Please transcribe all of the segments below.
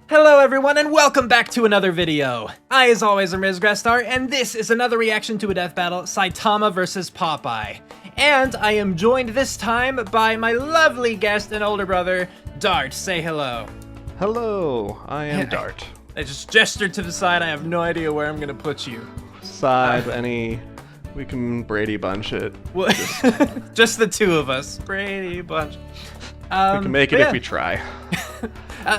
Hello everyone and welcome back to another video. I as always am Grestar and this is another reaction to a death battle, Saitama versus Popeye. And I am joined this time by my lovely guest and older brother, Dart. Say hello. Hello, I am Dart. I just gestured to the side, I have no idea where I'm gonna put you. We can Brady Bunch it. Well, just the two of us. Brady Bunch. We can make it if we try.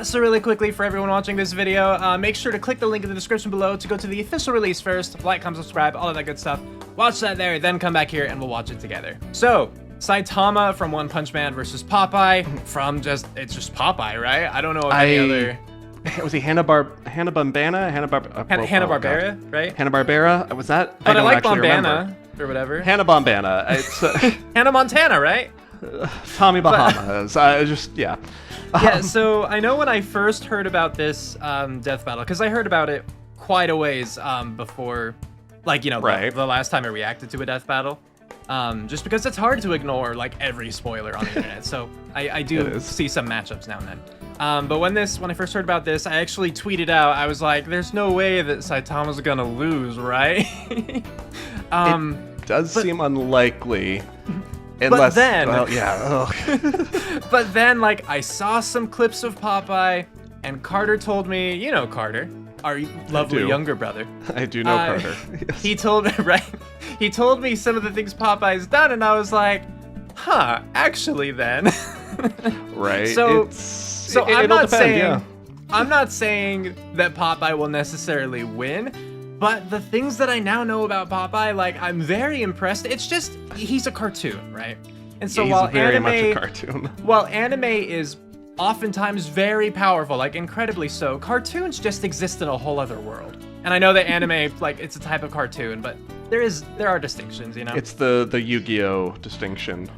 So really quickly, for everyone watching this video, make sure to click the link in the description below to go to the official release first, like, comment, subscribe, all of that good stuff. Watch that there, then come back here and we'll watch it together. So, Saitama from One Punch Man versus Popeye from it's just Popeye, right? I don't know of any other... Was he Hanna-Barbera, right? Hanna-Barbera? Was that? But I like Bombana or whatever. Hanna-Bombana. It's Hannah Montana, right? Tommy Bahamas. Yeah. Yeah, so I know when I first heard about this death battle, because I heard about it quite a ways before, like, you know, the last time I reacted to a death battle. Just because it's hard to ignore, like, every spoiler on the internet. So I do see some matchups now and then. But when I first heard about this, I actually tweeted out, I was like, there's no way that Saitama's gonna lose, right? It does seem unlikely. Unless, but then, well, yeah. But then, like, I saw some clips of Popeye, and Carter told me, you know Carter, our lovely younger brother. I do know Carter. Yes. He told me, He told me some of the things Popeye's done, and I was like, huh, actually then. Right. So I'm not saying, I'm not saying saying that Popeye will necessarily win. But the things that I now know about Popeye, like, I'm very impressed. It's just, he's a cartoon, right? And so while very much a cartoon. While anime is oftentimes very powerful, like incredibly so, cartoons just exist in a whole other world. And I know that anime, like, it's a type of cartoon, but there are distinctions, you know? It's the Yu-Gi-Oh distinction.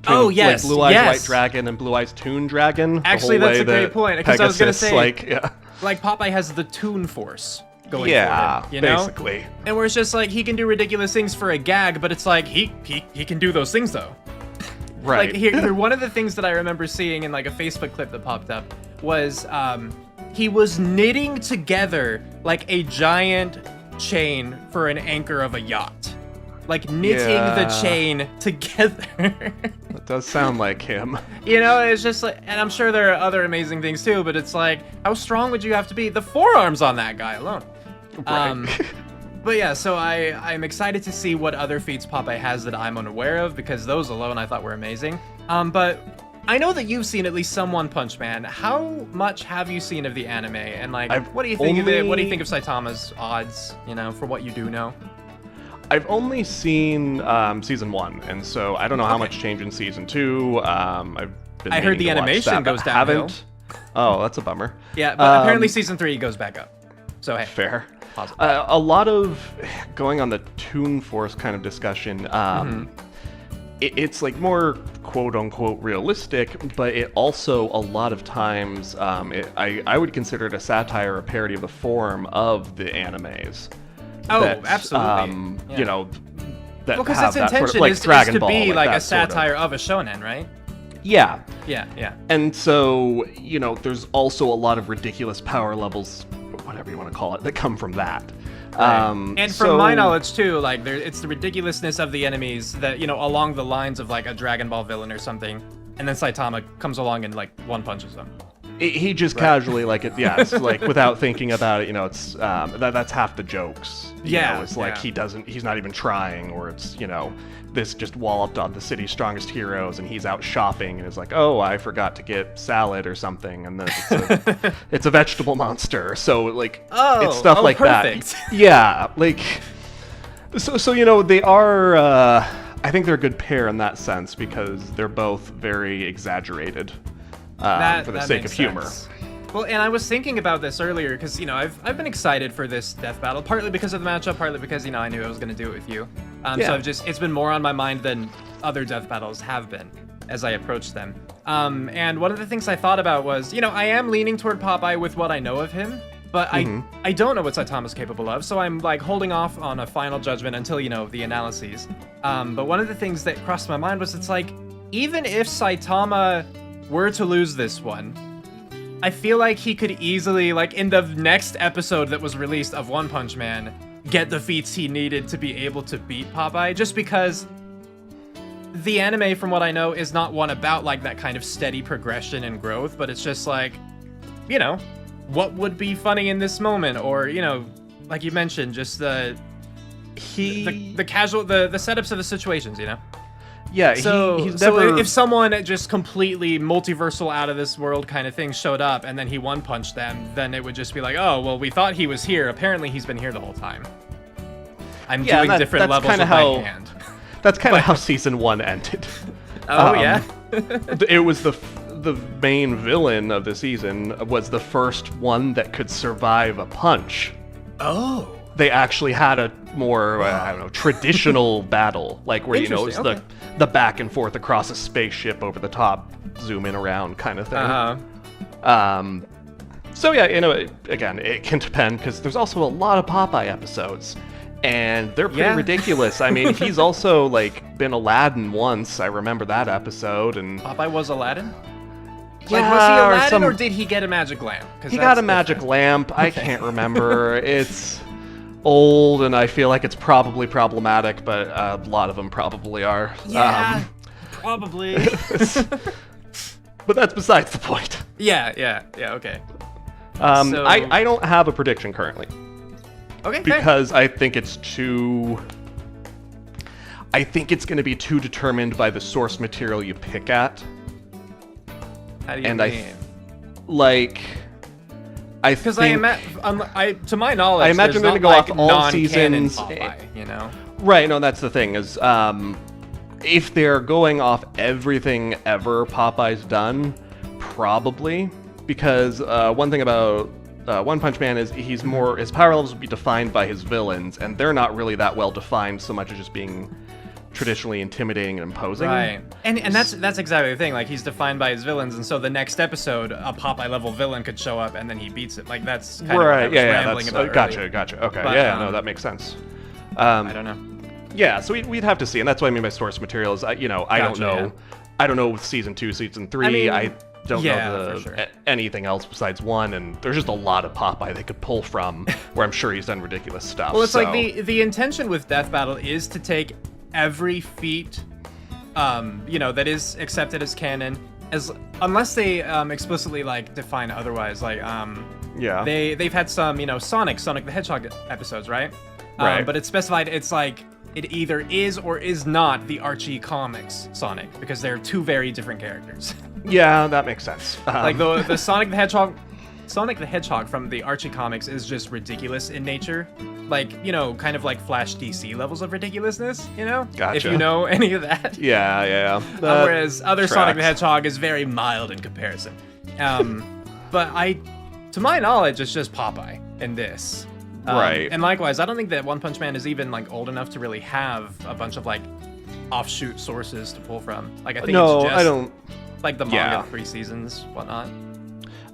Oh, yes, like Blue Eyes White Dragon and Blue Eyes Toon Dragon. Actually, that's a great point, because I was going to say, like Popeye has the Toon Force. Going for him, you know? Basically. And where it's just like, he can do ridiculous things for a gag, but it's like, he can do those things though. Right. Like, here, one of the things that I remember seeing in like a Facebook clip that popped up was, he was knitting together like a giant chain for an anchor of a yacht. Like, knitting the chain together. That does sound like him. You know, it's just like, and I'm sure there are other amazing things too, but it's like, how strong would you have to be? The forearms on that guy alone. Right. But yeah, so I'm excited to see what other feats Popeye has that I'm unaware of, because those alone I thought were amazing. But I know that you've seen at least some One Punch Man. How much have you seen of the anime? And like, what do you think of it? What do you think of Saitama's odds, you know, for what you do know? I've only seen season 1, and so I don't know how much changed in season 2. I heard the animation goes downhill. Oh, that's a bummer. Yeah, but apparently season 3 goes back up. So hey, fair. A lot of going on the Toon Force kind of discussion. It's like more quote-unquote realistic, but it also a lot of times I would consider it a satire or parody of the form of the animes. Oh, absolutely. You know, that because its intention sort of, like, is Dragon to Ball, be like a sort satire of a shonen, right? Yeah. Yeah. And so, you know, there's also a lot of ridiculous power levels, whatever you want to call it, that come from that. Right. And from my knowledge too, like, it's the ridiculousness of the enemies that, you know, along the lines of like a Dragon Ball villain or something, and then Saitama comes along and like one punches them. He just casually, like, it's like without thinking about it, you know, it's that's half the jokes. You know, it's like he's not even trying, or it's, you know, this just walloped on the city's strongest heroes, and he's out shopping and is like, oh, I forgot to get salad or something, and then it's a vegetable monster. So like, it's stuff like that. Yeah, like, so you know, they are. I think they're a good pair in that sense, because they're both very exaggerated. For the sake of humor. Well, and I was thinking about this earlier because, you know, I've been excited for this death battle, partly because of the matchup, partly because, you know, I knew I was going to do it with you. So it's been more on my mind than other death battles have been as I approach them. And one of the things I thought about was, you know, I am leaning toward Popeye with what I know of him, but I don't know what Saitama's capable of, so I'm like holding off on a final judgment until, you know, the analyses. But one of the things that crossed my mind was, it's like, even if Saitama were to lose this one, I feel like he could easily, like, in the next episode that was released of One Punch Man, get the feats he needed to be able to beat Popeye, just because the anime, from what I know, is not one about, like, that kind of steady progression and growth, but it's just like, you know, what would be funny in this moment, or, you know, like you mentioned, just the casual, the setups of the situations, you know? Yeah, he's never... if someone just completely multiversal out of this world kind of thing showed up and then he one-punched them, then it would just be like, oh, well, we thought he was here. Apparently he's been here the whole time. I'm doing different levels with my hand. That's kind of how season 1 ended. Oh, yeah? It was the main villain of the season was the first one that could survive a punch. Oh. They actually had a more, I don't know, traditional battle, like where, you know, it's the back and forth across a spaceship over the top, zoom in around kind of thing. So yeah, you know, again, it can depend, because there's also a lot of Popeye episodes. And they're pretty ridiculous. I mean, he's also, like, been Aladdin once. I remember that episode. And Popeye was Aladdin? Yeah, like, was he Aladdin, or did he get a magic lamp? He got a magic lamp. I can't remember. It's old, and I feel like it's probably problematic, but a lot of them probably are. Yeah, probably. But that's besides the point. Yeah, okay. I don't have a prediction currently. Okay, because I think it's too... I think it's going to be too determined by the source material you pick at. How do you mean? Because to my knowledge, I imagine they're going to go off all seasons. Popeye, you know? Right, no, that's the thing, is if they're going off everything ever Popeye's done, probably. Because one thing about One Punch Man is his power levels will be defined by his villains, and they're not really that well defined so much as just being traditionally intimidating and imposing. Right. And that's exactly the thing. Like, he's defined by his villains, and so the next episode, a Popeye level villain could show up and then he beats it. Like, that's kind of what I was rambling about earlier. Gotcha. Okay. But, no, that makes sense. I don't know. Yeah, so we'd have to see, and that's what I mean by source materials. I don't know. Yeah. I don't know with season 2, season 3. I don't know anything else besides 1, and there's just a lot of Popeye they could pull from where I'm sure he's done ridiculous stuff. Well, it's like the intention with Death Battle is to take every feat, that is accepted as canon, unless they explicitly like define otherwise. Like, they've had some, Sonic the Hedgehog episodes, right? Right. But it's specified. It's like it either is or is not the Archie comics Sonic, because they're two very different characters. Yeah, that makes sense. Like the Sonic the Hedgehog from the Archie comics is just ridiculous in nature. Like, kind of like Flash DC levels of ridiculousess, Gotcha. If you know any of that. Yeah. Whereas other Sonic the Hedgehog is very mild in comparison. But to my knowledge, it's just Popeye in this. Right. And likewise, I don't think that One Punch Man is even like old enough to really have a bunch of like offshoot sources to pull from. Like, I think it's just I don't. Like the manga 3 seasons, whatnot.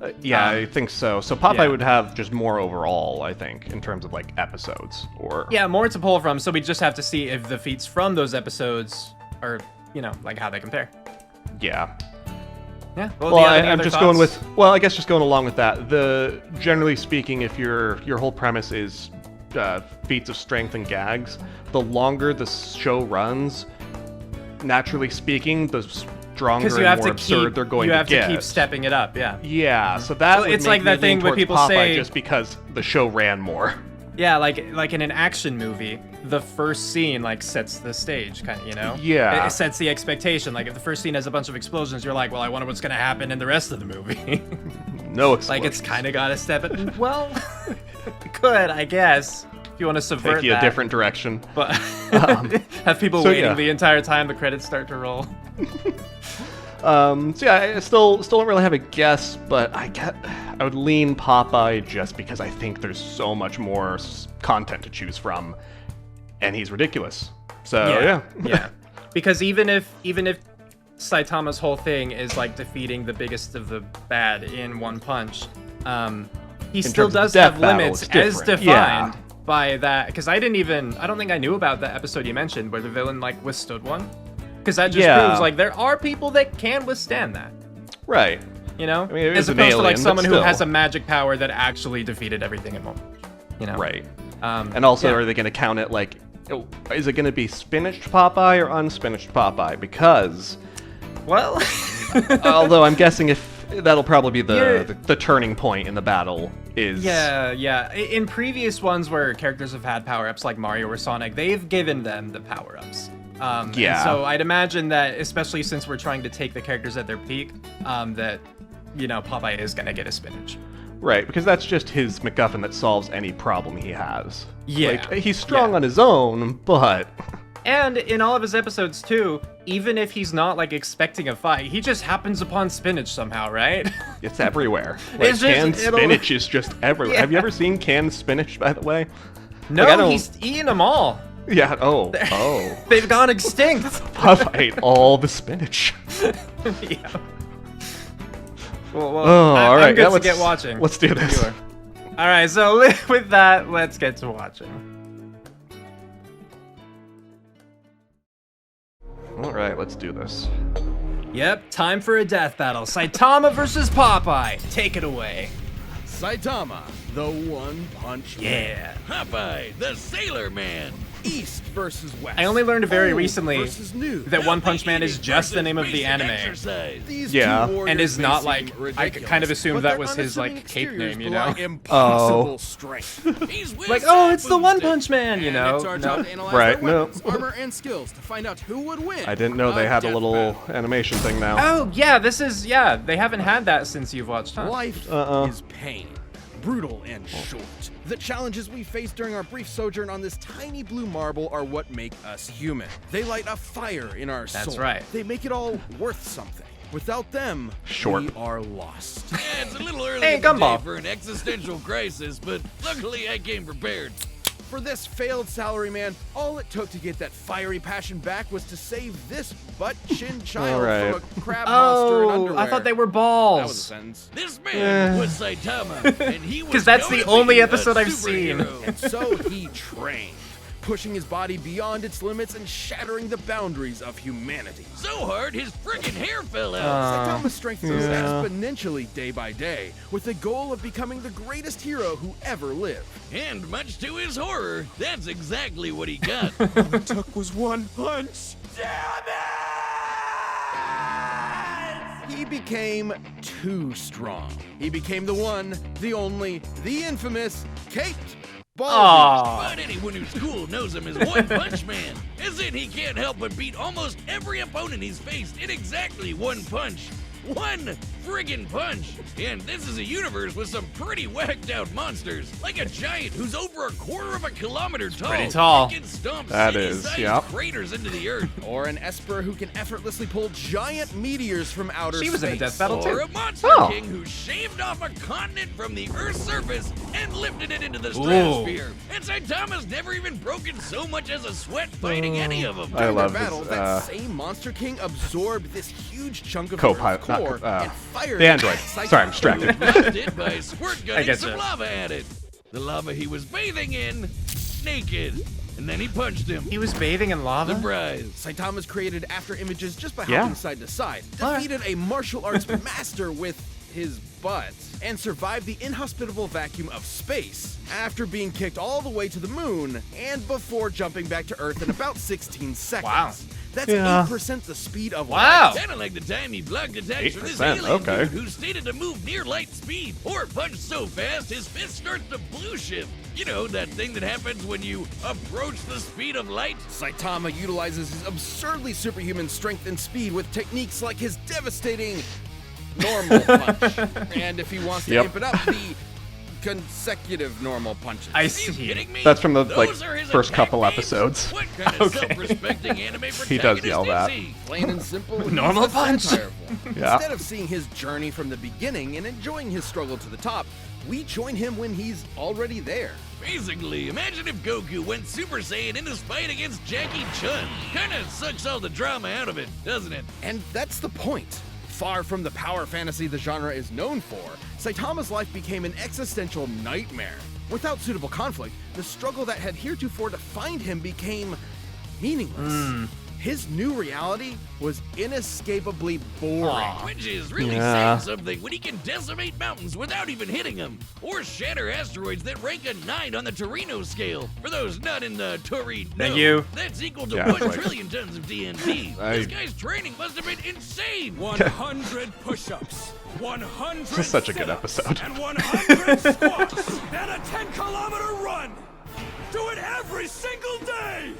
I think so. So Popeye would have just more overall, I think, in terms of like episodes or. Yeah, more to pull from. So we just have to see if the feats from those episodes are, like how they compare. Yeah. Yeah. Well, I'm just going with. Well, I guess just going along with that. Generally speaking, if your whole premise is feats of strength and gags, the longer the show runs, naturally speaking, the stronger and more absurd they're going to get. You have to keep stepping it up. Yeah. Yeah. So that would it's like that thing where people Popeye say just because the show ran more. Yeah, like in an action movie, the first scene like sets the stage, kind of, Yeah. It sets the expectation. Like if the first scene has a bunch of explosions, you're like, well, I wonder what's gonna happen in the rest of the movie. No explosions. Like it's kind of got to step it. Well, it could, I guess, if you want to subvert take you a different direction. But have people waiting the entire time the credits start to roll. So yeah, I still don't really have a guess, but I would lean Popeye just because I think there's so much more content to choose from, and he's ridiculous. So yeah. Because even if Saitama's whole thing is like defeating the biggest of the bad in one punch, he still does have limits as defined by that. Because I don't think I knew about the episode you mentioned where the villain like withstood one. Because that just proves, like, there are people that can withstand that. Right. You know, I mean, it as is an opposed to like alien, someone but who has still. a magic power that actually defeated everything in one punch. You know, Right. And also, are they going to count it like, is it going to be spinached Popeye or unspinached Popeye? Because, well, although I'm guessing if that'll probably be the turning point in the battle is. Yeah. In previous ones where characters have had power-ups like Mario or Sonic, they've given them the power-ups. And so I'd imagine that, especially since we're trying to take the characters at their peak, that, you know, Popeye is going to get a spinach. Right, because that's just his MacGuffin that solves any problem he has. Yeah. Like, he's strong on his own, but... And in all of his episodes, too, even if he's not, like, expecting a fight, he just happens upon spinach somehow, right? It's everywhere. Like, It's just- canned it'll- spinach is just everywhere. Yeah. Have you ever seen canned spinach, by the way? No, Like, I don't- he's eating them all. Yeah, oh. They've gone extinct. Popeye ate all the spinach. Yeah. Well, Oh, all right. I'm good yeah, to let's get watching. Let's do this. You are. All right, so with that, let's get to watching. All right, let's do this. Yep, time for a death battle. Saitama versus Popeye. Take it away. Saitama, the One Punch Man. Yeah. Popeye, the Sailor Man. East versus West. I only learned very Old recently versus new. that One Punch Man is just the name of the Basic anime. exercise. These Yeah. two warriors And is may not seem like- I ridiculous, kind of assumed but that their was his, like, unassuming cape exteriors name, you belie know? impossible Oh. strength. He's with Like, oh, it's the Sabu One Stick. Punch Man, you And know? it's our No. job to analyze Right, their no. weapons, armor, and skills to find out who would win. I didn't know they had a death little battle. animation thing now. Oh, yeah, they haven't had that since you've watched, huh? Life is pain, brutal and short. The challenges we face during our brief sojourn on this tiny blue marble are what make us human. They light a fire in our soul. That's right. They make it all worth something. Without them, Short. we are lost. Yeah, it's a little early Hey, in the day Gumball. for an existential crisis, but luckily I came prepared. For this failed salaryman, all it took to get that fiery passion back was to save this butt-chin child Alright. from a crab monster in Oh, underwear. I thought they were That was a balls. sentence. This man was Saitama, and he was 'Cause that's the going to only be a episode I've seen. superhero. And so he trained, pushing his body beyond its limits and shattering the boundaries of humanity. So hard, his friggin' hair fell out. Saitama's strength grows yeah. exponentially day by day, with the goal of becoming the greatest hero who ever lived. And much to his horror, that's exactly what he got. It took was one punch. He became too strong. He became the one, the only, the infamous Kate Baldy. Aw. But anyone who's cool knows him as One Punch Man, as in he can't help but beat almost every opponent he's faced in exactly one punch. One friggin' punch! And this is a universe with some pretty whacked out monsters, like a giant who's over a quarter of a kilometer tall. pretty tall. He can stomp That is, city-sized yep. craters into the earth. Or an Esper who can effortlessly pull giant meteors from outer space. She was in a death battle, Or too. a monster Oh. king who shaved off a continent from the Earth's surface and lifted it into the stratosphere. And Saitama's never even broken so much as a sweat fighting any of them. I During love their battle, his, that same monster king absorbed this huge chunk of Co-pilot, Earth's not core co- and fired the android. Saitama. Sorry, I'm distracted. Left it by squirt I gunning get some you. lava at it. The lava he was bathing in, naked. And then he punched him. He was bathing in lava? Surprise. Saitama's created after images just by Yeah. hopping side to side, defeated a martial arts master with his butt, and survived the inhospitable vacuum of space after being kicked all the way to the moon and before jumping back to Earth in about 16 seconds. Wow. That's Yeah. 8% the speed of Wow. light. Kinda like the time he blocked attacks from this 8%, alien okay. dude who stated to move near light speed or punch so fast his fist starts to blue shift. You know, that thing that happens when you approach the speed of light? Saitama utilizes his absurdly superhuman strength and speed with techniques like his devastating normal punch. And if he wants to Yep. amp it up, the consecutive normal punches. I Are you see. kidding me? That's from the, Those like, are his first attack couple names? episodes. What kind of self-respecting anime protagonist He does yell that. is he? Plain and simple, he's Normal a punch. satire form. Yeah. Instead of seeing his journey from the beginning and enjoying his struggle to the top, we join him when he's already there. Basically, imagine if Goku went Super Saiyan in his fight against Jackie Chun. Kinda sucks all the drama out of it, doesn't it? And that's the point. Far from the power fantasy the genre is known for, Saitama's life became an existential nightmare. Without suitable conflict, the struggle that had heretofore defined him became meaningless. His new reality was inescapably boring. Which is really saying something when he can decimate mountains without even hitting them, or shatter asteroids that rank a 9 on the Torino scale. For those not in the Torino, Thank you. That's equal to 1 trillion tons of TNT. This guy's training must have been insane. 100 push-ups, 100 This is such a good episode. and 100 squats, and a 10-kilometer run. Do it every single day.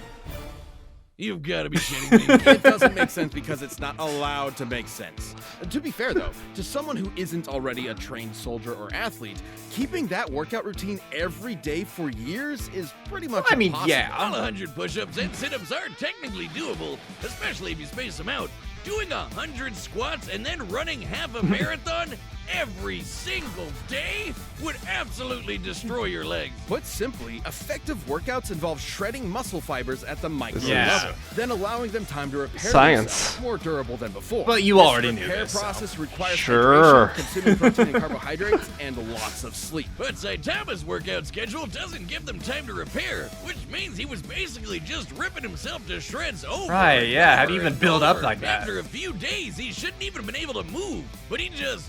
You've got to be shitting me. It doesn't make sense because it's not allowed to make sense. To be fair though, to someone who isn't already a trained soldier or athlete, keeping that workout routine every day for years is pretty much impossible. All 100 push-ups and sit-ups are technically doable, especially if you space them out. Doing 100 squats and then running half a marathon every single day would absolutely destroy your legs. Put simply, effective workouts involve shredding muscle fibers at the micro Yeah. level, then allowing them time to repair Science. themselves, more durable than before. But you This already knew repair this, so. process requires Sure. hydration, consuming protein and carbohydrates, and lots of sleep. But Saitama's workout schedule doesn't give them time to repair, which means he was basically just ripping himself to shreds over Right, and yeah, how do over you even and build up over. like that? After a few days, he shouldn't even been able to move, but he just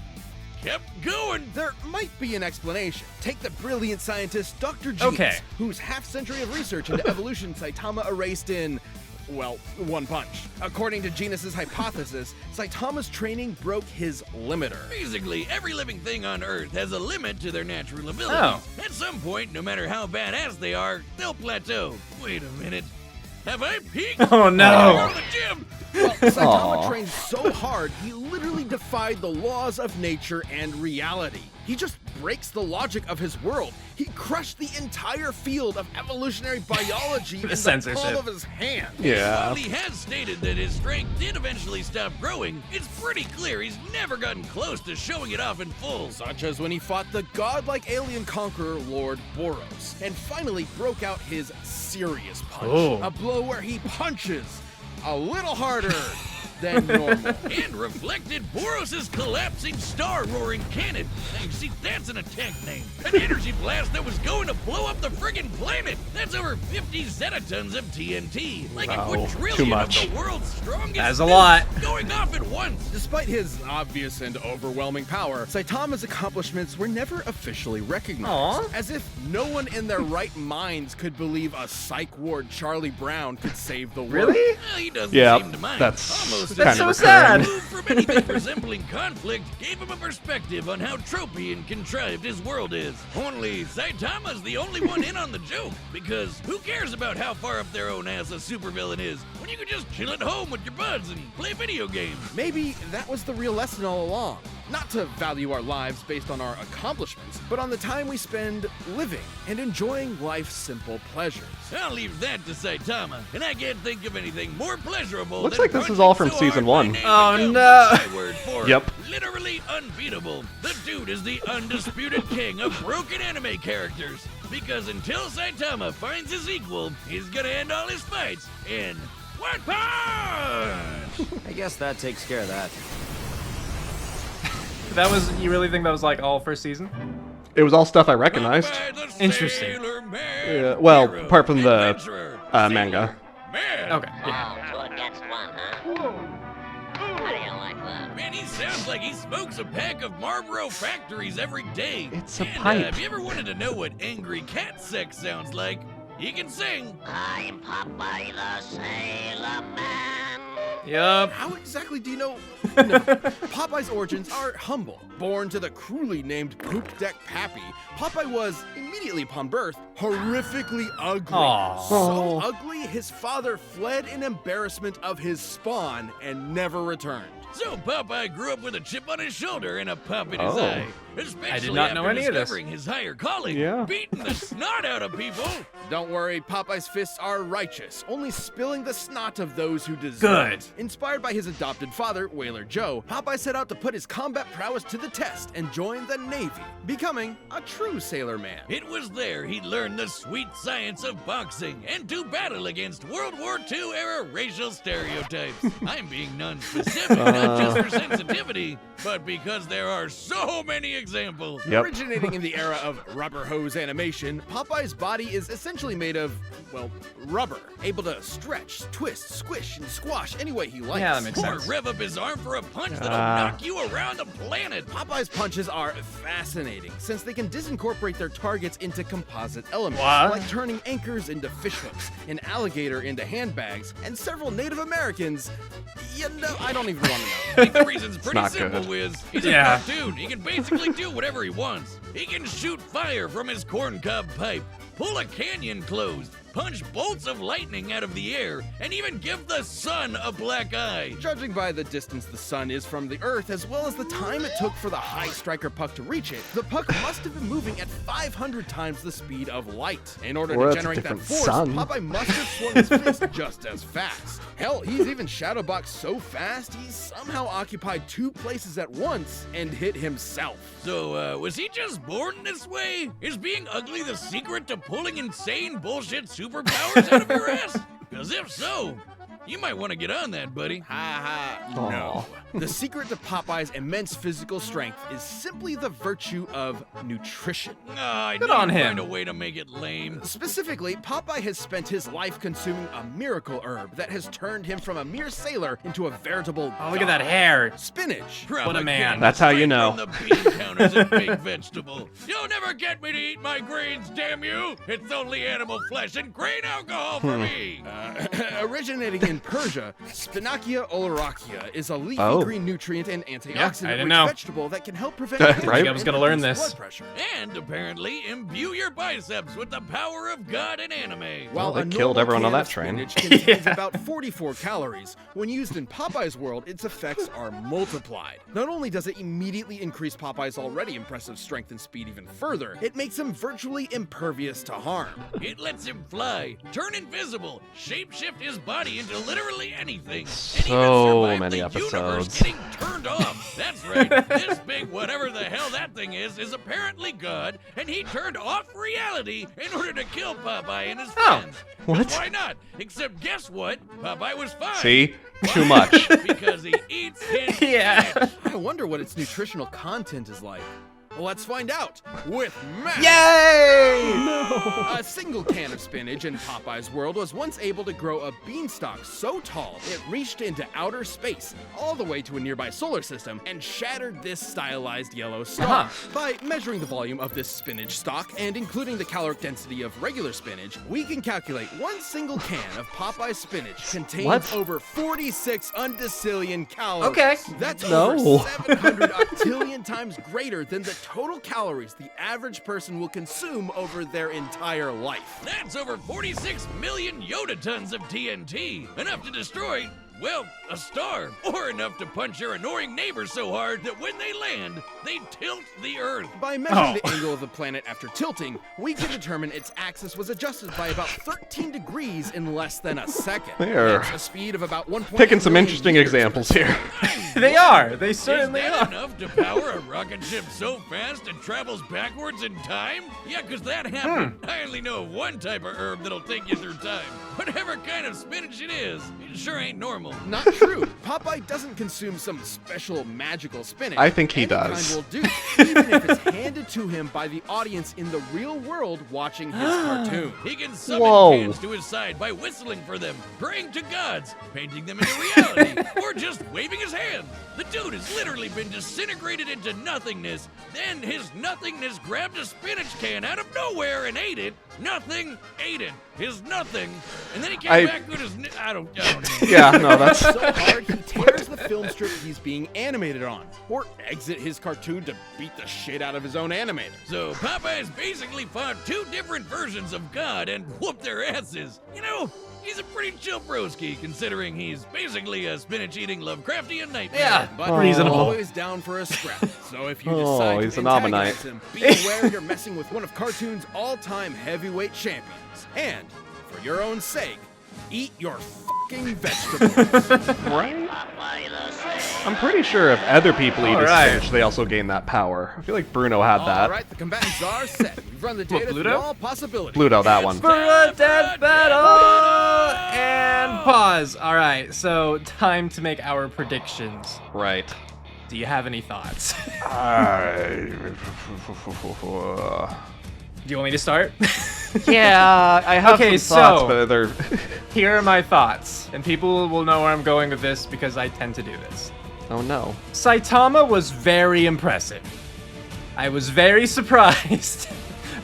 kept going. There might be an explanation. Take the brilliant scientist Dr. Genius, Okay. whose half-century of research into evolution Saitama erased in, well, one punch. According to Genius's hypothesis, Saitama's training broke his limiter. Basically, every living thing on Earth has a limit to their natural abilities. Oh. At some point, no matter how badass they are, they'll plateau. Wait a minute. Have I peaked? Oh, no. Go to the gym. Well, Saitama trained so hard, he literally defied the laws of nature and reality. He just breaks the logic of his world. He crushed the entire field of evolutionary biology in the Censorship. palm of his hand. Yeah. While he has stated that his strength did eventually stop growing, it's pretty clear he's never gotten close to showing it off in full. Such as when he fought the godlike alien conqueror Lord Boros, and finally broke out his serious punch. Oh. A blow where he punches a little harder than normal. And reflected Boros' collapsing star-roaring cannon. Now, you see, that's an attack name. An energy blast that was going to blow up the friggin' planet. That's over 50 zetatons of TNT. Like Wow, a quadrillion too much. of the world's strongest That's a nukes lot. going off at once. Despite his obvious and overwhelming power, Saitama's accomplishments were never officially recognized. Aw. As if no one in their right minds could believe a psych ward Charlie Brown could save the world. Really? Well, he doesn't Yeah, seem to mind. that's Almost kind so of sad. recurring. Removed from anything resembling conflict gave him a perspective on how tropey and contrived his world is. Only Saitama's the only one in on the joke, because who cares about how far up their own ass a supervillain is when you can just chill at home with your buds and play video games? Maybe that was the real lesson all along. Not to value our lives based on our accomplishments, but on the time we spend living and enjoying life's simple pleasures. I'll leave that to Saitama, and I can't think of anything more pleasurable Looks than like this is punching all from so season hard one. my name Oh, becomes no. a byword for Yep. literally unbeatable. The dude is the undisputed king of broken anime characters, because until Saitama finds his equal, he's gonna end all his fights in one punch! I guess that takes care of that. That was, you really think that was like all first season? It was all stuff I recognized. Popeye the Interesting. Sailor Man, Yeah, well, hero, apart from the, adventurer, manga. Man. Okay, yeah. Oh, two against one, huh? How do you like that? Man, he sounds like he smokes a pack of Marlboro Factories every day. It's a And, pipe. If you ever wanted to know what angry cat sex sounds like, he can sing. I'm Popeye the Sailor Man. Yup. How exactly do you know? No. Popeye's origins are humble. Born to the cruelly named Poop Deck Pappy, Popeye was, immediately upon birth, horrifically ugly. Aw. So ugly, his father fled in embarrassment of his spawn and never returned. So Popeye grew up with a chip on his shoulder and a pop in his Oh. eye. Especially not know after any of this. discovering his higher calling, Yeah. beating the snot out of people. Don't worry, Popeye's fists are righteous, only spilling the snot of those who deserve Good. it. Inspired by his adopted father, Whaler Joe, Popeye set out to put his combat prowess to the test and join the Navy, becoming a true sailor man. It was there he learned the sweet science of boxing and to battle against World War II era racial stereotypes. I'm being non-specific, not just for sensitivity, but because there are so many example. Yep. Originating in the era of rubber hose animation, Popeye's body is essentially made of, well, rubber. Able to stretch, twist, squish, and squash any way he likes. Yeah, that makes Or sense. rev up his arm for a punch that'll knock you around the planet. Popeye's punches are fascinating, since they can disincorporate their targets into composite elements, What? like turning anchors into fishhooks, an alligator into handbags, and several Native Americans. You know, I don't even want to know. I think the reason's pretty not simple, good. Wiz. He's Yeah. a cartoon. He can basically do whatever he wants. He can shoot fire from his corncob pipe, pull a canyon closed, punch bolts of lightning out of the air, and even give the sun a black eye. Judging by the distance the sun is from the Earth, as well as the time it took for the high striker puck to reach it, the puck must have been moving at 500 times the speed of light. In order Or to it's a generate that different force, sun. Popeye must have swung his fist just as fast. Hell, he's even shadowboxed so fast, he somehow occupied 2 places at once and hit himself. So, was he just born this way? Is being ugly the secret to pulling insane bullshit superpowers out of your ass? Because if so, you might want to get on that, buddy. Ha ha, no. The secret to Popeye's immense physical strength is simply the virtue of nutrition. I Good need on to him. find a way to make it lame. Specifically, Popeye has spent his life consuming a miracle herb that has turned him from a mere sailor into a veritable Oh, look at that god. hair. Spinach. What a man. That's how you Straight know. From the bean counters and big vegetable. You'll never get me to eat my grains, damn you! It's only animal flesh and grain alcohol for me. Originating in Persia, Spinacia oleracea is a leafy Oh. green nutrient and I antioxidant-rich didn't know. vegetable that can help prevent Right? cancer I was and gonna learn reduce this. blood pressure. And apparently imbue your biceps with the power of God and anime. While they a killed normal everyone on can that of train. spinach contains about 44 calories, when used in Popeye's world, its effects are multiplied. Not only does it immediately increase Popeye's already impressive strength and speed even further, it makes him virtually impervious to harm. It lets him fly, turn invisible, shapeshift his body into literally anything, and So even survive many the episodes. universe getting turned off. That's right. This big whatever the hell that thing is apparently God, and he turned off reality in order to kill Popeye and his friends. what? Why not? Except guess what? Popeye was fine. See? Too much. Because he eats his Yeah. flesh. I wonder what its nutritional content is like. Let's find out with Matt. Yay! A single can of spinach in Popeye's world was once able to grow a beanstalk so tall it reached into outer space, all the way to a nearby solar system, and shattered this stylized yellow star. By measuring the volume of this spinach stalk and including the caloric density of regular spinach, we can calculate one single can of Popeye's spinach contains What? over 46 undecillion calories. Okay. That's No. over 700 octillion times greater than the total calories the average person will consume over their entire life. That's over 46 million Yoda tons of TNT. Enough to destroy, well, a star. Or enough to punch your annoying neighbors so hard that when they land, they tilt the Earth. By measuring the angle of the planet after tilting, we can determine its axis was adjusted by about 13 degrees in less than a second. There. That's a speed of about 1.8 Picking some million interesting meters per examples here. They are. They Is certainly that are. enough to power a rocket ship so fast it travels backwards in time? Yeah, 'cause that happened. I only know of one type of herb that'll take you through time. Whatever kind of spinach it sure ain't normal. Not true. Popeye doesn't consume some special magical spinach. I think he Any does. kind will do, even if it's handed to him by the audience in the real world watching his cartoon. He can summon Whoa. cans to his side by whistling for them, praying to gods, painting them into reality, or just waving his hand. The dude has literally been disintegrated into nothingness. Then his nothingness grabbed a spinach can out of nowhere and ate it. Nothing ate it. His nothing. And then he came back with his... I don't know. Yeah, no, that's So hard he tears the film strip he's being animated on, or exit his cartoon to beat the shit out of his own animator. So Popeye's basically fought 2 different versions of God and whooped their asses. You know, he's a pretty chill broski, considering he's basically a spinach-eating Lovecraftian nightmare. Yeah, But reasonable. always down for a scrap. So if you Oh, decide he's to an antagonize Ammonite. him, be aware you're messing with one of cartoon's all-time heavyweight champions. And for your own sake, eat your fucking vegetables. right. Popeye the Sailor. I'm pretty sure if other people eat All his right. spinach, they also gain that power. I feel like Bruno had that. All right, the combatants are set. We've run the data through Pluto? all possibilities. Pluto, that one. For a death battle! And pause. All right, so time to make our predictions. Right. Do you have any thoughts? Do you want me to start? Yeah, I have Okay, some thoughts, so- but they're... Here are my thoughts, and people will know where I'm going with this because I tend to do this. Oh no. Saitama was very impressive. I was very surprised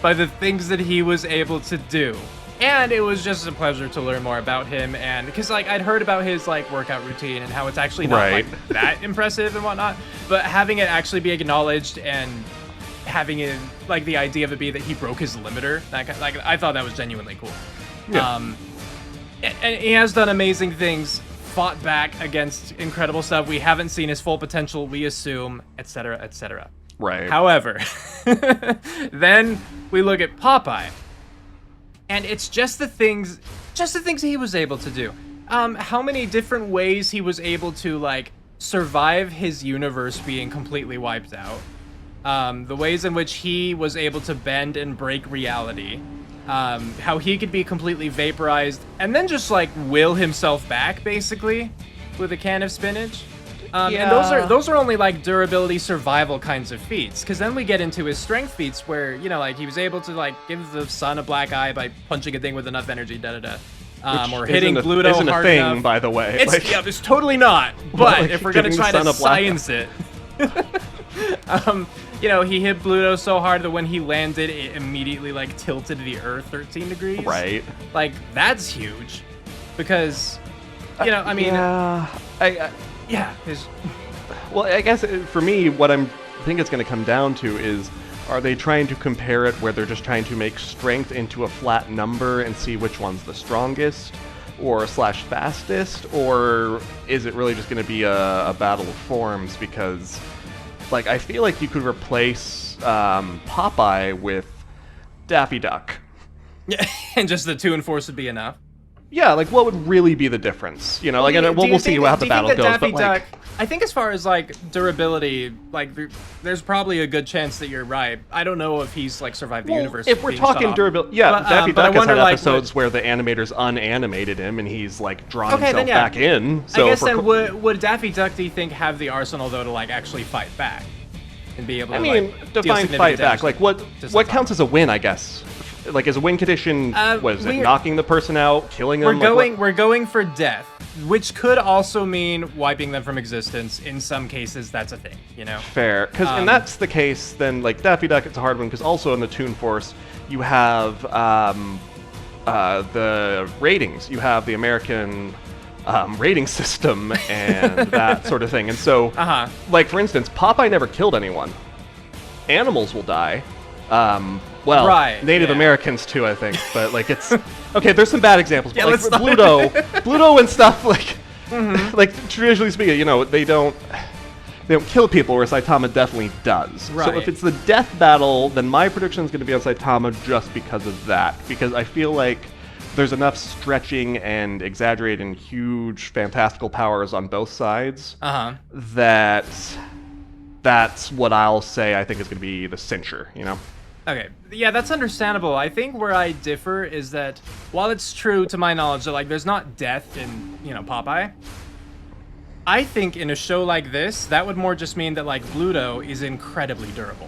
by the things that he was able to do. And it was just a pleasure to learn more about him, and because like I'd heard about his like workout routine and how it's actually not like that impressive and whatnot, but having it actually be acknowledged and having it like the idea of it be that he broke his limiter, like I thought that was genuinely cool. Yeah. And he has done amazing things, fought back against incredible stuff. We haven't seen his full potential, we assume, etc., etc. Right. However, then we look at Popeye, and it's just the things he was able to do. How many different ways he was able to like survive his universe being completely wiped out. The ways in which he was able to bend and break reality. How he could be completely vaporized and then just like will himself back basically with a can of spinach. And those are only like durability survival kinds of feats, because then we get into his strength feats where, you know, like he was able to like give the sun a black eye by punching a thing with enough energy, or hitting Bluto isn't hard a thing, enough. by the way. It's, Like, yeah, it's totally not. But like if we're gonna giving the try to sun a black eye. science it, you know, he hit Bluto so hard that when he landed, it immediately like tilted the Earth 13 degrees. right. Like that's huge, because, you know, I mean, yeah, his, well, I guess for me, what I think it's going to come down to is, are they trying to compare it where they're just trying to make strength into a flat number and see which one's the strongest or / fastest, or is it really just going to be a battle of forms? Because, like, I feel like you could replace Popeye with Daffy Duck. yeah, and just the 2 and Force would be enough. Yeah, like, what would really be the difference? You know, like, and we'll see how the battle goes, but, like... I think as far as, like, durability, like, there's probably a good chance that you're right. I don't know if he's, like, survived the universe. If we're being shut talking off. durability... Yeah, But, Daffy but I Duck has wonder, had like, episodes where the animators unanimated him and he's, like, drawn Okay, himself then, yeah. back in. So I guess if we're then would Daffy Duck, do you think, have the arsenal, though, to, like, actually fight back? And be able to, I mean, like, define deal fight significant back. damage Like, to what Saitama? counts as a win, I guess? Like, is a win condition, what is it, knocking the person out, killing them? We're going for death, which could also mean wiping them from existence. In some cases, that's a thing, you know? Fair. Because, and that's the case, then, like, Daffy Duck, it's a hard one, because also in the Toon Force, you have the ratings. You have the American rating system and that sort of thing. And so, like, for instance, Popeye never killed anyone. Animals will die. Native Americans too, I think. But like, it's okay. There's some bad examples. But, like Bluto and stuff. Like, like traditionally speaking, you know, they don't kill people, whereas Saitama definitely does. Right. So if it's the death battle, then my prediction is going to be on Saitama just because of that. Because I feel like there's enough stretching and exaggerating huge fantastical powers on both sides that that's what I'll say I think is going to be the cincher, you know? Okay, yeah, that's understandable. I think where I differ is that while it's true to my knowledge that like there's not death in, you know, Popeye, I think in a show like this, that would more just mean that like Bluto is incredibly durable.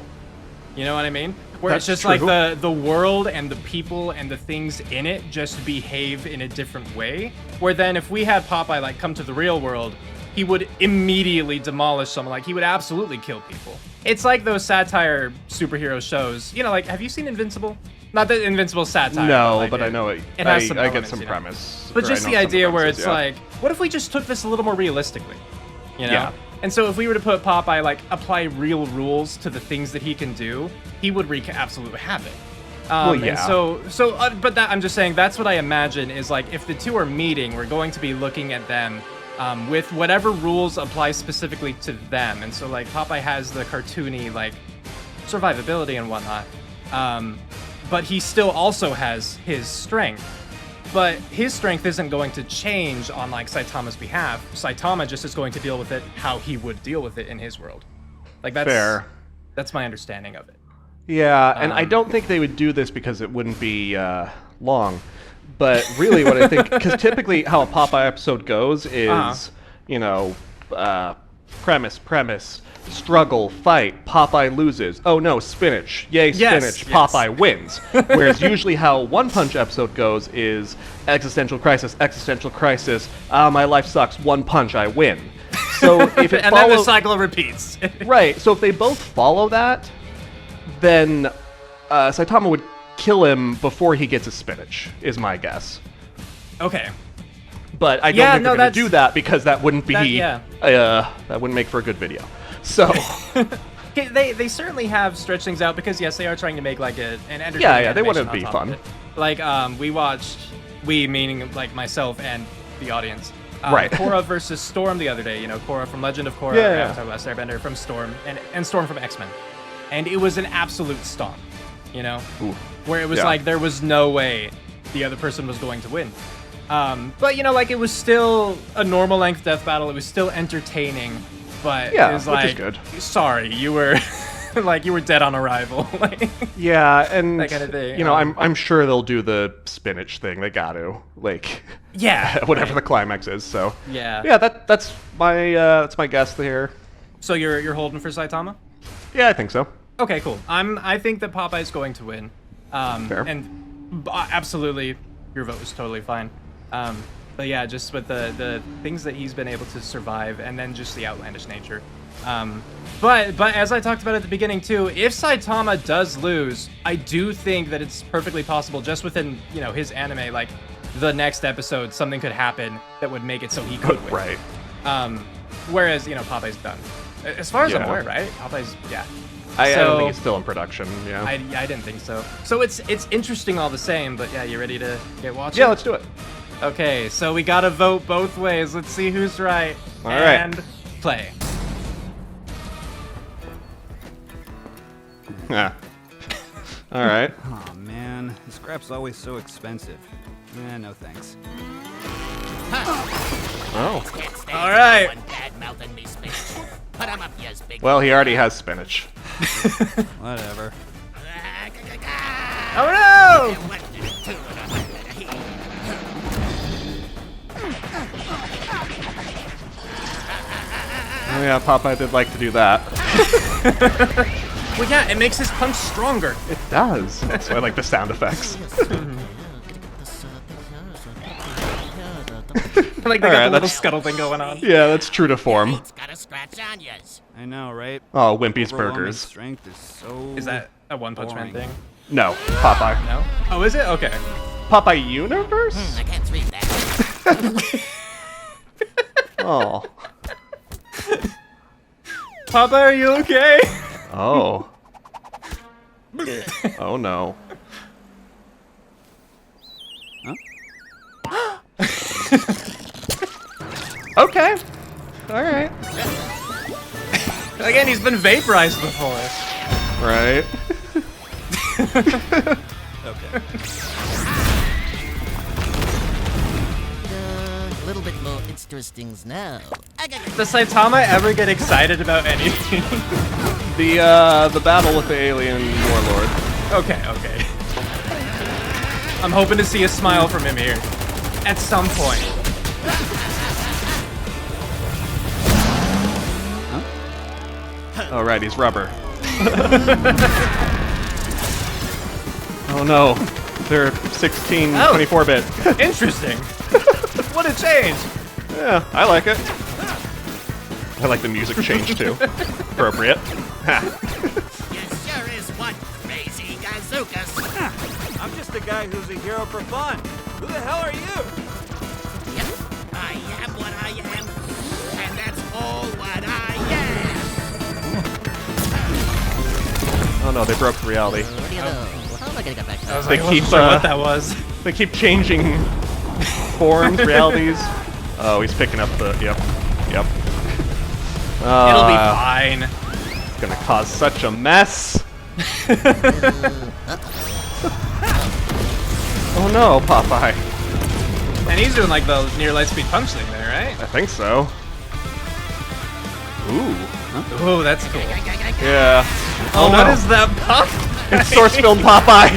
You know what I mean? Where That's it's just true. like the world and the people and the things in it just behave in a different way. Where then if we had Popeye like come to the real world, he would immediately demolish someone. Like, he would absolutely kill people. It's like those satire superhero shows. You know, like, have you seen Invincible? Not that Invincible's satire. No, like, but I know it. It has some I get elements, some you know? premise. But or just I the know some idea where premises, it's yeah. like, what if we just took this a little more realistically? You know? Yeah. And so if we were to put Popeye, like, apply real rules to the things that he can do, he would wreak absolute havoc. Well, yeah. And but that I'm just saying, that's what I imagine is, like, if the two are meeting, we're going to be looking at them with whatever rules apply specifically to them. And so, like, Popeye has the cartoony, like, survivability and whatnot. But he still also has his strength. But his strength isn't going to change on, like, Saitama's behalf. Saitama just is going to deal with it how he would deal with it in his world. Like, that's Fair. That's my understanding of it. Yeah, and I don't think they would do this because it wouldn't be long. But really what I think, because typically how a Popeye episode goes is, you know, premise, struggle, fight, Popeye loses. Oh no, spinach. Yay, spinach. Yes. Popeye wins. Whereas usually how One Punch episode goes is existential crisis, my life sucks, one punch, I win. So if it and then the cycle repeats. Right, so if they both follow that, then Saitama would kill him before he gets his spinach, is my guess. Okay. But I don't think they're going to do that because that wouldn't be that wouldn't make for a good video. So they certainly have stretched things out because yes, they are trying to make like an entertaining yeah, they want it animation to on be top fun. of it. Like we watched, meaning like myself and the audience. Right. Korra versus Storm the other day. You know, Korra from Legend of Korra, Avatar: Last Airbender, from Storm, and Storm from X-Men, and it was an absolute stomp. You know, where it was like there was no way the other person was going to win. But you know, like it was still a normal length death battle. It was still entertaining, but it was like, which is good. Sorry, you were like you were dead on arrival. Like, yeah, and that kind of thing. You know, I'm sure they'll do the spinach thing. They got to whatever the climax is. So that's my guess there. So you're holding for Saitama? Yeah, I think so. Okay, cool. I think that Popeye's going to win. Fair. And absolutely, your vote was totally fine. But yeah, just with the things that he's been able to survive, and then just the outlandish nature. But as I talked about at the beginning too, if Saitama does lose, I do think that it's perfectly possible, just within his anime, like the next episode, something could happen that would make it so he could win. Right. Whereas Popeye's done, as far as I'm aware, right? Popeye's I don't think it's still in production. Yeah. I didn't think so. So it's interesting all the same. But yeah, you ready to get watching? Yeah, let's do it. Okay, so we gotta vote both ways. Let's see who's right. All right. And play. Yeah. All right. Oh man, the scrap's always so expensive. No thanks. Oh. All right. Well, he already has spinach. Whatever. Oh no! Oh yeah, Popeye did like to do that. Well, yeah, it makes his punch stronger. It does. That's why I like the sound effects. Like they got the little scuttle thing going on. Yeah, that's true to form. I know, right? Oh, Wimpy's Overwhelming Burgers. Strength is so. Is that a One Punch Man boring. thing? No, Popeye. No? Oh, is it? Okay. Popeye Universe? I can't read that. Oh. Popeye, are you okay? Oh. Oh no. Okay. All right. Again, he's been vaporized before. Right. Okay. A little bit more interesting now. Does Saitama ever get excited about anything? The battle with the alien warlord. Okay. I'm hoping to see a smile from him here. At some point. Oh right, he's rubber. Oh no. They're 16, 24-bit. Interesting. What a change. Yeah, I like it. I like the music change too. Appropriate. You sure is one crazy gazookas. I'm just a guy who's a hero for fun. Who the hell are you? Yep, I am what I am, and that's all what I am. Oh no, they broke reality. What do you know? How am I gonna get back to I was that? like, I wasn't sure what that was. They keep changing forms, realities. Oh, he's picking up the. Yep. It'll be fine. It's gonna cause such a mess. Oh no, Popeye. And he's doing like the near light speed punch thing there, right? I think so. Ooh. Oh, that's cool. Yeah. Oh, no. what is that pop? It's source-filled Popeye.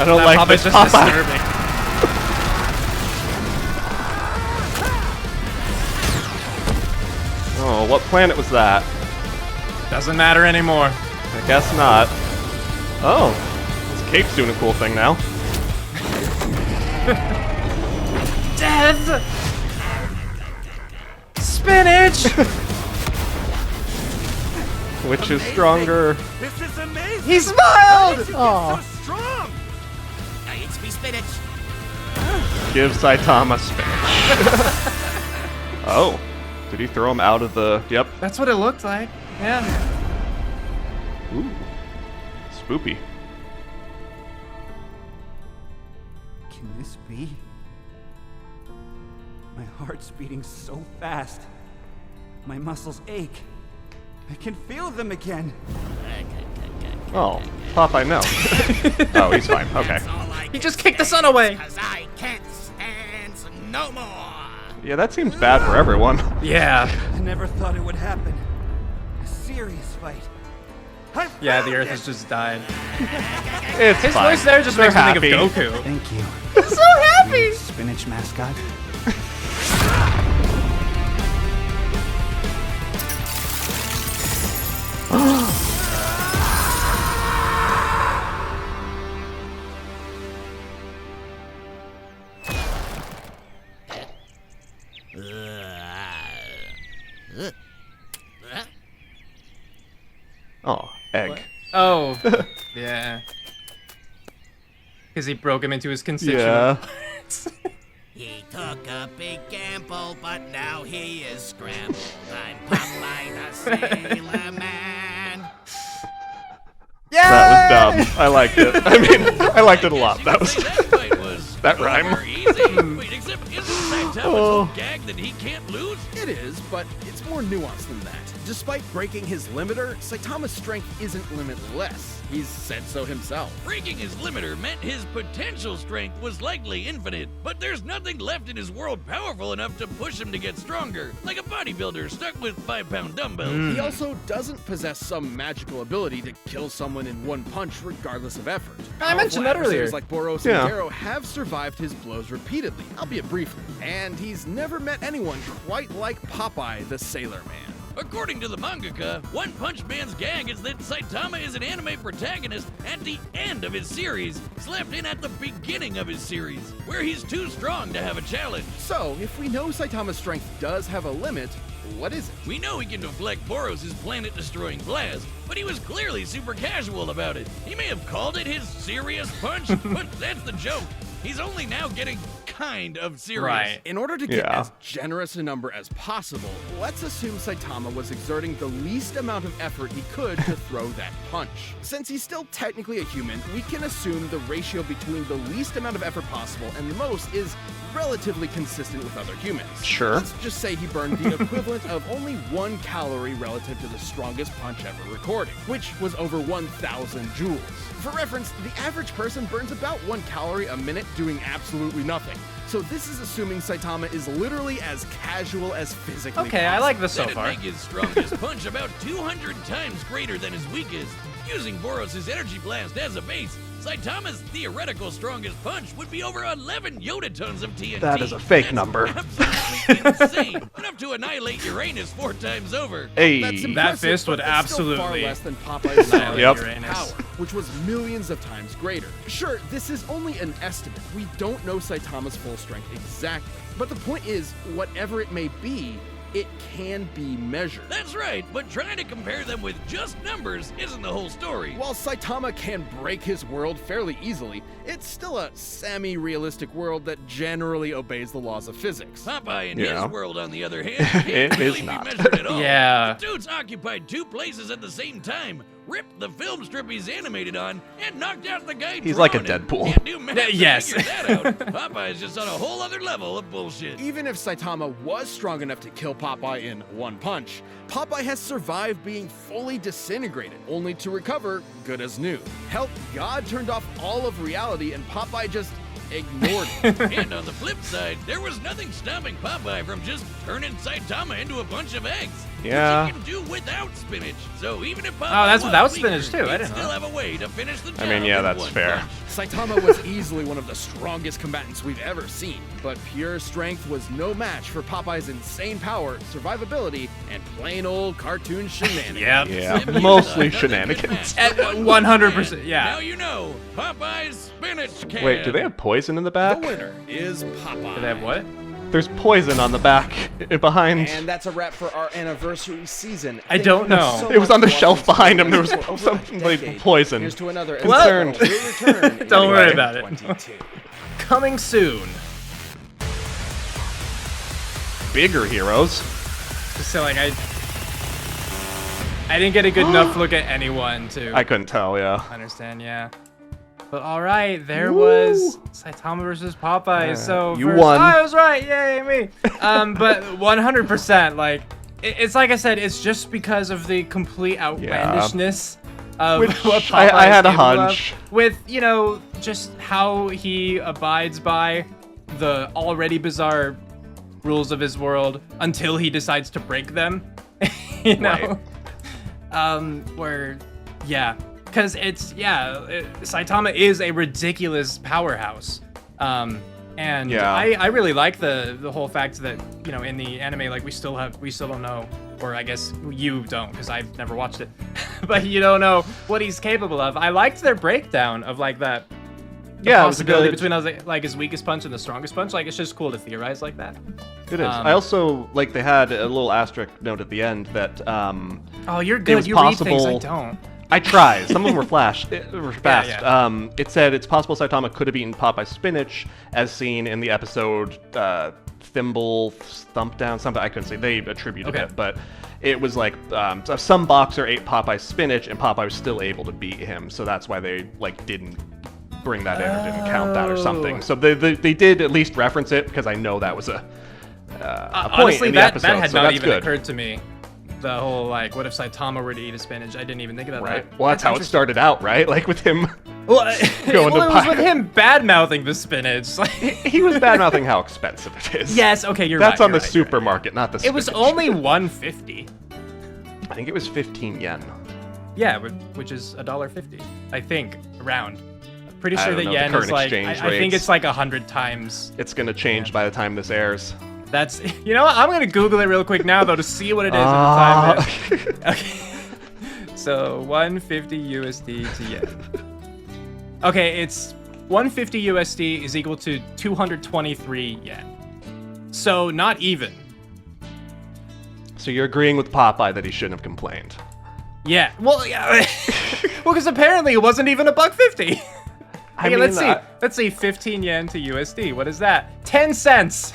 I don't like Popeye's this just Popeye. disturbing. Oh, what planet was that? Doesn't matter anymore. I guess not. Oh, this cape's doing a cool thing now. Death! Spinach! Which is stronger? This is amazing! He smiled! So strong! It's me spinach. Give Saitama spinach. Oh, did he throw him out of the... Yep. That's what it looked like. Yeah. Ooh, spoopy. Can this be? My heart's beating so fast. My muscles ache. I can feel them again. Oh, Popeye, no. Oh, he's fine. Okay. He just kicked the sun away. Cause I can't stand no more. Yeah, that seems bad for everyone. Yeah. I never thought it would happen. A serious fight. Yeah, the Earth has just died. It's His fine. voice there just They're makes me think happy. of Goku. Thank you. I'm so happy! Spinach mascot. Oh, egg. Oh. Yeah. Because he broke him into his constituent. Yeah. He took a big gamble, but now he is scrambled. I'm Popeye the Sailor Man. That was dumb. I liked it. I mean, I liked it a lot. That was That fight was that rhyme. over easy. Wait, except isn't Saitama's whole gag that he can't lose? It is, but it's more nuanced than that. Despite breaking his limiter, Saitama's strength isn't limitless. He's said so himself. Breaking his limiter meant his potential strength was likely infinite, but there's nothing left in his world powerful enough to push him to get stronger, like a bodybuilder stuck with 5-pound dumbbells. He also doesn't possess some magical ability to kill someone in one punch regardless of effort. I mentioned that Powerful earlier. adversaries like Boros Yeah. and Garo have survived his blows repeatedly, albeit briefly, and he's never met anyone quite like Popeye the Sailor Man. According to the mangaka, One Punch Man's gag is that Saitama is an anime protagonist at the end of his series, slapped in at the beginning of his series, where he's too strong to have a challenge. So, if we know Saitama's strength does have a limit, what is it? We know he can deflect Boros' planet-destroying blast, but he was clearly super casual about it. He may have called it his serious punch, but that's the joke. He's only now getting kind of serious. Right. In order to get Yeah. as generous a number as possible, let's assume Saitama was exerting the least amount of effort he could to throw that punch. Since he's still technically a human, we can assume the ratio between the least amount of effort possible and the most is relatively consistent with other humans. Sure. Let's just say he burned the equivalent of only 1 calorie relative to the strongest punch ever recorded, which was over 1,000 joules. For reference, the average person burns about 1 calorie a minute doing absolutely nothing. So this is assuming Saitama is literally as casual as physically Okay, I possible. like this so That'd far. make his strongest punch about 200 times greater than his weakest. Using Boros' energy blast as a base, Saitama's theoretical strongest punch would be over 11 Yoda tons of TNT. That is a fake That's number. Absolutely insane. Enough to annihilate Uranus 4 times over. Hey. That's That impressive, fist would but it's still far absolutely less than Popeye's Yep. Uranus. power, which was millions of times greater. Sure, this is only an estimate. We don't know Saitama's full strength exactly. But the point is, whatever it may be, it can be measured. That's right, but trying to compare them with just numbers isn't the whole story. While Saitama can break his world fairly easily, it's still a semi-realistic world that generally obeys the laws of physics. Popeye in Yeah. his world, on the other hand, It can't really is be not. measured at all. Yeah. The dude's occupied 2 places at the same time, ripped the film strip he's animated on, and knocked out the guy He's like a drawing it. Deadpool. Can't do math to Yes. figure that out. Popeye's just on a whole other level of bullshit. Even if Saitama was strong enough to kill Popeye in 1 punch, Popeye has survived being fully disintegrated, only to recover good as new. Hell, God turned off all of reality and Popeye just ignored it. And on the flip side, there was nothing stopping Popeye from just turning Saitama into a bunch of eggs. Yeah. Which he can do without spinach. So even if Popeye that's was without weaker, spinach, too. I he'd didn't still know. have a way to finish the job. I mean, yeah, in that's one fair. punch. Saitama was easily one of the strongest combatants we've ever seen, but pure strength was no match for Popeye's insane power, survivability, and plain old cartoon shenanigans. Yep. Yeah, Simply mostly another good shenanigans. match for At one 100%, man. yeah. Now you know, Popeye's spinach can. Wait, do they have poison in the The back? winner is Popeye. Do they have what? There's poison on the back behind. And that's a wrap for our anniversary season. I don't Thank you know. so It was much on the for shelf watching behind him. There was for over a something like decade. poison. Here's to another Concerned. episode. We'll return Don't worry in about it. 2022. Coming soon. Bigger heroes. So like I didn't get a good enough look at anyone to I couldn't tell, yeah. understand, yeah. But all right, there was Saitama versus Popeye. So you first, won. I was right, yay me. But 100%, like it's like I said, it's just because of the complete outlandishness of Which what I Popeye had is a capable of, hunch. with just how he abides by the already bizarre rules of his world until he decides to break them. you know, where because Saitama is a ridiculous powerhouse. And Yeah. I really like the whole fact that, in the anime, like we still don't know, or I guess you don't, because I've never watched it, but you don't know what he's capable of. I liked their breakdown of like that. The Yeah, it was possibility good. between like his weakest punch and the strongest punch. Like it's just cool to theorize like that. It is. I also, like, they had a little asterisk note at the end that, Oh, you're it good. was You read things. I possible- don't. I tried. Some of them were fast. yeah. It said it's possible Saitama could have eaten Popeye's spinach, as seen in the episode Thimble Thump Down. Something I couldn't say. They attributed Okay. it, but it was like so some boxer ate Popeye's spinach, and Popeye was still able to beat him. So that's why they didn't bring that in or didn't count that or something. Oh. So they did at least reference it because I know that was a point Honestly, in the that episode. had so not that's even good. occurred to me. The whole what if Saitama were to eat a spinach? I didn't even think about Right. that. Well, that's how it interesting. started out, right? Like with him. Well, Going to it was with pirate. him bad mouthing the spinach. Like, He was bad mouthing how expensive it is. yes, okay, you're right. That's on you're the right, you're right. supermarket, not the It was spinach. only 150. I think it was 15 yen. Yeah, which is $1.50. I think around. I'm pretty I sure don't that know the yen current is like. exchange I think rates. it's like 100 times. It's going to change by the time this airs. That's. You know what? I'm gonna Google it real quick now though to see what it is at the time. It is. Okay. So 150 USD to yen. Okay, it's 150 USD is equal to 223 yen. So not even. So you're agreeing with Popeye that he shouldn't have complained. Yeah. Well, yeah. Well, because apparently it wasn't even $1.50. Okay, I mean, let's see. Let's see. 15 yen to USD. What is that? 10 cents.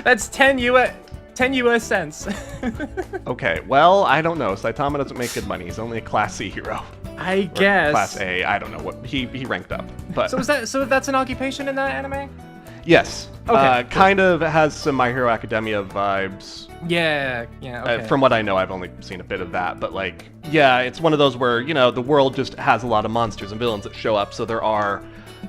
That's 10 US cents. Okay, well, I don't know. Saitama doesn't make good money. He's only a Class C hero. I Or guess. Class A. I don't know what he ranked up. But So that's an occupation in that anime? yes, Okay, cool. kind of has some My Hero Academia vibes. Yeah. Okay. From what I know, I've only seen a bit of that, but it's one of those where the world just has a lot of monsters and villains that show up, so there are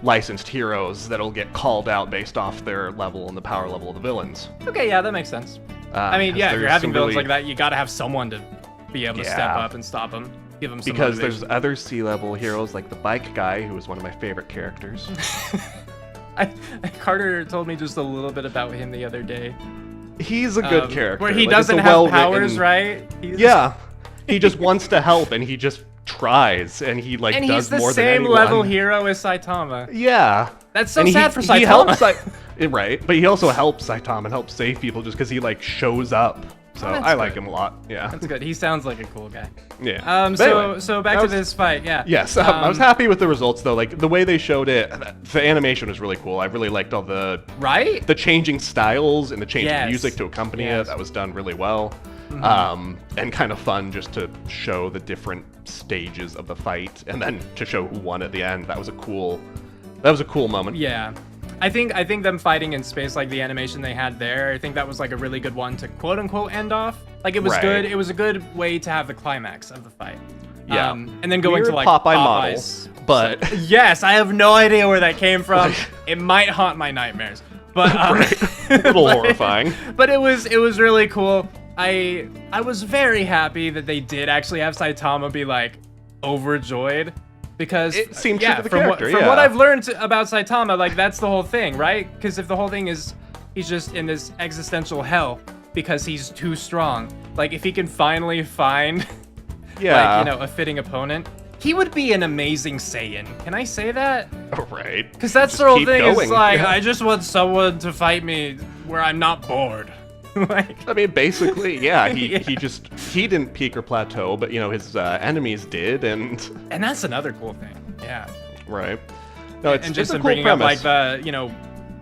licensed heroes that'll get called out based off their level and the power level of the villains. Okay, yeah, that makes sense. I mean, 'cause yeah, if you're there's having some villains really- like that, you gotta have someone to be able to step Yeah. up and stop them. Give them some Because motivation. there's other C-level heroes like the bike guy, who is one of my favorite characters. Carter told me just a little bit about him the other day. He's a good character. Where he Like, it's a doesn't have well-written- powers, right? He's Yeah, he just wants to help, and he just tries, and he and does he's the more than same anyone. level hero as Saitama. Yeah. That's so And sad for Saitama. He helps, right? But he also helps Saitama and helps save people just because he shows up. So Oh, that's I like good. him a lot. Yeah. That's good. He sounds like a cool guy. Yeah. But So anyway, so back that to was- this fight. Yeah. Yes, I was happy with the results though. Like the way they showed it, the animation was really cool. I really liked all the Right? changing styles and the changing Yes. music to accompany Yes. it. That was done really well. And kind of fun just to show the different stages of the fight and then to show who won at the end. That was a cool moment. Yeah. I think them fighting in space, like the animation they had there, I think that was like a really good one to quote unquote end off. Like it was Right. good. It was a good way to have the climax of the fight. Yeah. And then going to Weird like Popeye Popeyes. model, but Yes, I have no idea where that came from. It might haunt my nightmares. But a little horrifying. But it was really cool. I was very happy that they did actually have Saitama be like overjoyed, because It seemed true to the from character, from what I've learned about Saitama, like that's the whole thing, right? Because if the whole thing is he's just in this existential hell because he's too strong, like if he can finally find like, a fitting opponent, he would be an amazing Saiyan. Can I say that? Right. Because that's Just the whole keep thing. going. Is like, I just want someone to fight me where I'm not bored. Like, I mean, basically, yeah. He didn't peak or plateau, but his enemies did, and that's another cool thing. Yeah. Right. No, it's and just a cool bringing premise. up like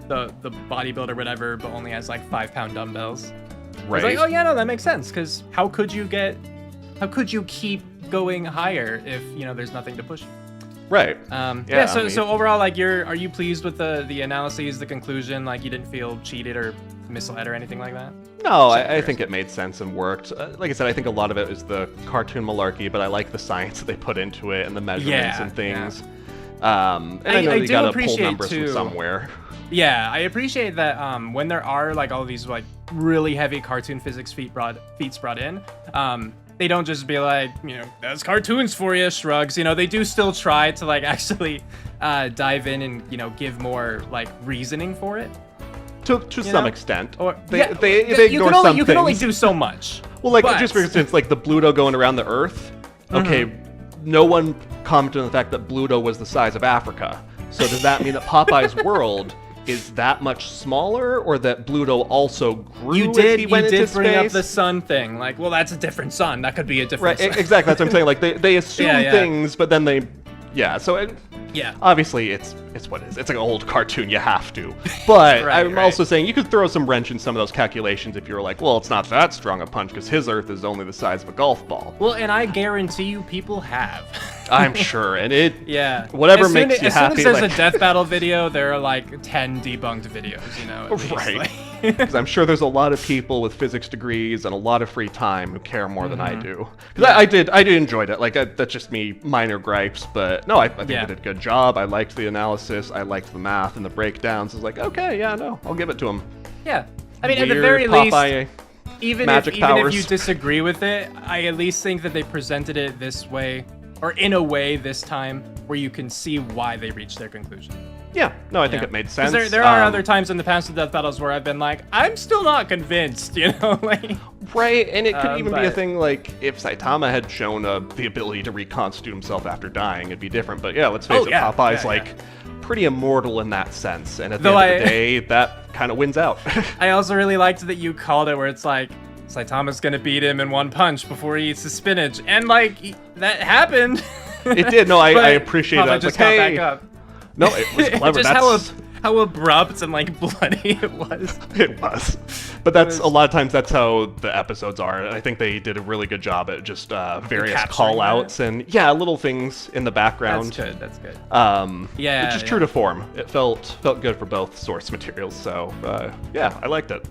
the bodybuilder, whatever, but only has like 5-pound dumbbells. Right. It's like, oh yeah, no, that makes sense. Because how could you keep going higher if there's nothing to push? Right. So overall, like, are you pleased with the analyses, the conclusion? Like, you didn't feel cheated or misled or anything like that? No, I think it made sense and worked. Like I said, I think a lot of it is the cartoon malarkey, but I like the science that they put into it and the measurements and things. And I know you gotta pull numbers from somewhere. Yeah, I appreciate that when there are like all these like really heavy cartoon physics feats brought in, they don't just be like, that's cartoons for you, shrugs. They do still try to like actually dive in and give more like reasoning for it. To some extent. Or they ignore some things. You can only do so much. Well, like, just for instance, like the Bluto going around the Earth. Okay, no one commented on the fact that Bluto was the size of Africa. So does that mean that Popeye's world is that much smaller, or that Bluto also grew as he went into space? You did bring up the sun thing. Like, well, that's a different sun. That could be a different sun. Exactly. That's what I'm saying. Like, they assume things, but then they... Yeah, so... Obviously, it's what it is. It's like an old cartoon. You have to. But I'm also saying you could throw some wrench in some of those calculations if you were like, well, it's not that strong a punch because his Earth is only the size of a golf ball. Well, and I guarantee you people have. I'm sure. And it... Yeah. Whatever makes you happy. As soon as there's a death battle video, there are like 10 debunked videos, Right. Because I'm sure there's a lot of people with physics degrees and a lot of free time who care more than I do. Because I did enjoy it. Like, that's just me, minor gripes. But no, I think they did a good job. I liked the analysis. I liked the math and the breakdowns. I was like, okay, I'll give it to him. Yeah. I mean, at the very least, even if you disagree with it, I at least think that they presented it this way, or in a way this time, where you can see why they reached their conclusion. Yeah, no, I think it made sense. There are other times in the past of death battles where I've been like, I'm still not convinced, like. Right, and it could even be a thing like if Saitama had shown the ability to reconstitute himself after dying, it'd be different. But yeah, let's face it, Popeye's pretty immortal in that sense, and at the end of the day, that kind of wins out. I also really liked that you called it where it's like, Saitama's gonna beat him in one punch before he eats the spinach, and like that happened. It did. No, I appreciate that. Just got back up. No, it was clever. Just how abrupt and like bloody it was. It was. But a lot of times that's how the episodes are. I think they did a really good job at just various call outs and little things in the background. That's good. Which is true to form. It felt good for both source materials. So I liked it.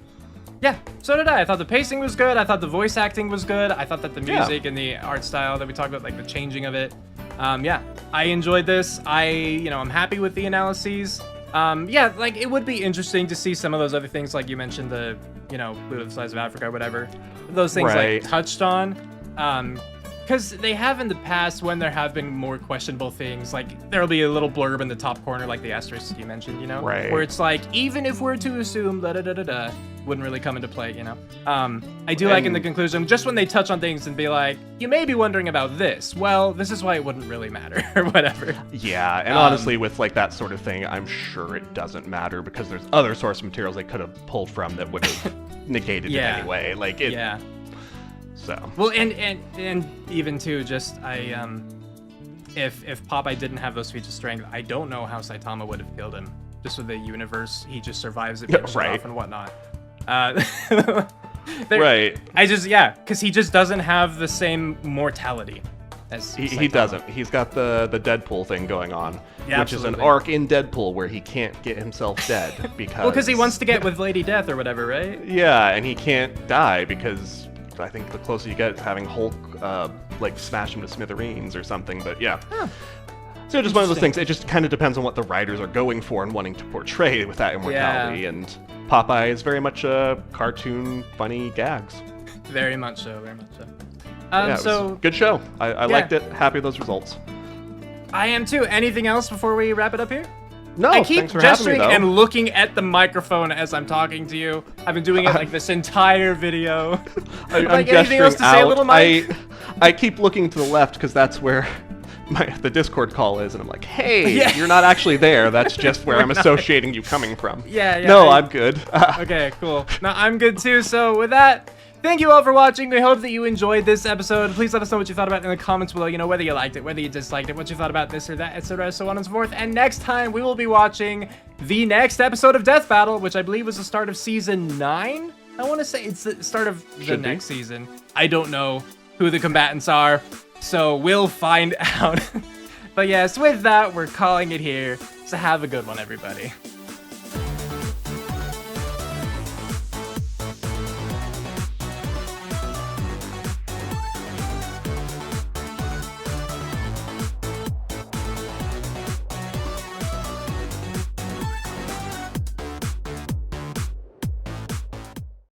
Yeah, so did I. I thought the pacing was good. I thought the voice acting was good. I thought that the music and the art style that we talked about, like the changing of it. I enjoyed this. I'm happy with the analyses. Like it would be interesting to see some of those other things, like you mentioned, the Blue the size of Africa or whatever. Those things like touched on. Because they have in the past, when there have been more questionable things, like there'll be a little blurb in the top corner, like the asterisk you mentioned, where it's like, even if we're to assume wouldn't really come into play, I do like in the conclusion, just when they touch on things and be like, you may be wondering about this. Well, this is why it wouldn't really matter, or whatever. Yeah, and honestly, with like that sort of thing, I'm sure it doesn't matter because there's other source materials they could have pulled from that would have negated it anyway. Like it. Yeah. So. Well, and even too, just if Popeye didn't have those feats of strength, I don't know how Saitama would have killed him. Just with the universe, he just survives it, off and whatnot. Right. Because he just doesn't have the same mortality as he doesn't. He's got the Deadpool thing going on, which is an arc in Deadpool where he can't get himself dead because because he wants to get with Lady Death or whatever, right? Yeah, and he can't die because closest. I think the closer you get is having Hulk like smash him to smithereens or something. But yeah. Huh. So just one of those things. It just kind of depends on what the writers are going for and wanting to portray with that immortality. Yeah. And Popeye is very much a cartoon, funny gags. Very much so. Very much so. Yeah, it was a good show. I liked it. Happy with those results. I am too. Anything else before we wrap it up here? No, I keep thanks for having me, gesturing though. and looking at the microphone as I'm talking to you. I've been doing it like this entire video. I'm like anything else to say, little Mike? I keep looking to the left because that's where the Discord call is, and I'm like, hey, you're not actually there. That's just where I'm associating you coming from. Yeah. No, I'm good. Okay, cool. No, I'm good too. So with that, thank you all for watching. We hope that you enjoyed this episode. Please let us know what you thought about it in the comments below. You know, whether you liked it, whether you disliked it, what you thought about this or that, etc., so on and so forth. And next time, we will be watching the next episode of Death Battle, which I believe was the start of Season 9. I want to say it's the start of the next season. I don't know who the combatants are, so we'll find out. But yes, with that, we're calling it here. So have a good one, everybody.